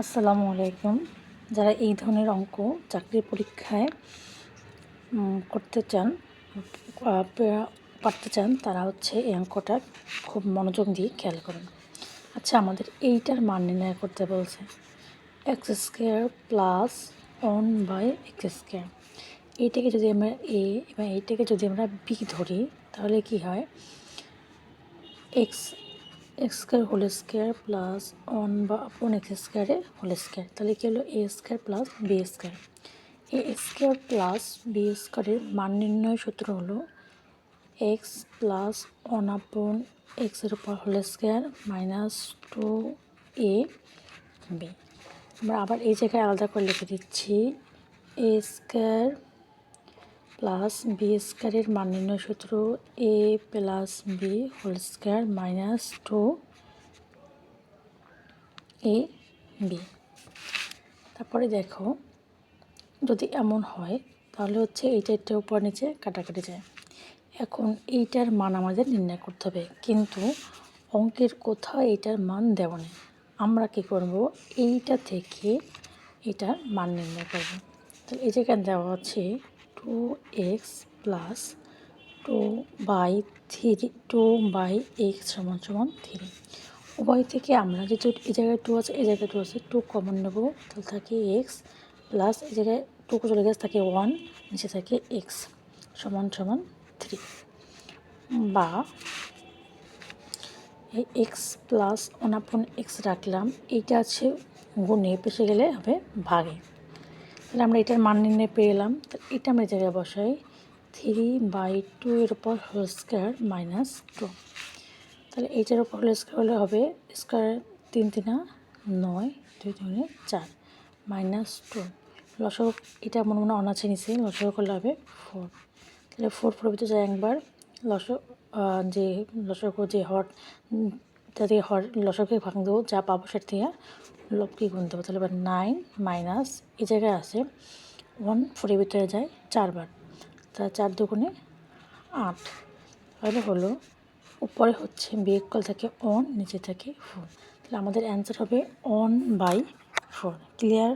আসসালামু আলাইকুম। যারা এই ধরনের অঙ্ক চাকরির পরীক্ষায় করতে চান, পারতে চান, তারা এই অঙ্কটা খুব মনোযোগ দিয়ে খেয়াল করুন। আচ্ছা, আমাদের এইটার মান নির্ণয় করতে বলছে এক্স স্কোয়ার প্লাস 1/x²। এইটাকে যদি আমরা এ এবং এইটাকে যদি আমরা বি ধরি, তাহলে কি হয়? X whole square plus 1/x² whole square, তাহলে কি হলো? a² plus b²। a² plus b² মান নির্ণয় সূত্র হলো x plus 1/x whole square minus 2ab। আমরা আবার এই জায়গায় আলাদা করে লিখে দিচ্ছি a² প্লাস b² মান নির্ণয় সূত্র a plus b whole square minus 2ab। তারপরে দেখো, যদি এমন হয় তাহলে এইটা উপর নিচে কাটাকাটি যায়। এখন এইটার মান আমাদের নির্ণয় করতে হবে, কিন্তু অঙ্কের কোথাও এইটার মান দেওয়া নেই। আমরা কি করব? এইটা থেকে এটার মান নির্ণয় করব। তাহলে এই জায়গায় দেওয়া আছে 2x প্লাস 2/x = 3। উভয় থেকে আমরা যেহেতু এই জায়গায় 2 আছে, এই জায়গায় 2 আছে, 2 কমন নেব। তাহলে থাকে x প্লাস এই জায়গায় 2 চলে গেছে, থাকে 1, নিচে থাকে x = 3। বা এই এক্স প্লাস 1/x রাখলাম, এইটা আছে গুণে, পেশে গেলে হবে ভাগে। তাহলে আমরা এটার মান নির্ণয় পেয়ে এলাম। তাহলে এটা আমরা এই জায়গায় বসাই 3/2 এর উপর হোল স্কোয়ার মাইনাস 2। তাহলে এইটার উপর হোল স্কোয়ার হলে হবে স্কোয়ার 3 3 9, 2 2 4 মাইনাস 2। লসাগু এটা মনে মনে অনাছে নিচে, লসাগু করলে হবে 4। তাহলে 4 ভিতরে যায় একবার, লসাগু যে হর তাদের লসাগুকে ভাঙ দেবো, যা পাবো সেটা থেকে লবকে গুণ দেবো। তাহলে এবার 9 মাইনাস এই জায়গায় আছে 1, 4 ভিতরে যায় 4 বার, তাহলে 4 দুগুণে 8। তাহলে হলো উপরে বিয়োগফল থাকে 1, নিচে থাকে 4। তাহলে আমাদের অ্যান্সার হবে 1/4। ক্লিয়ার?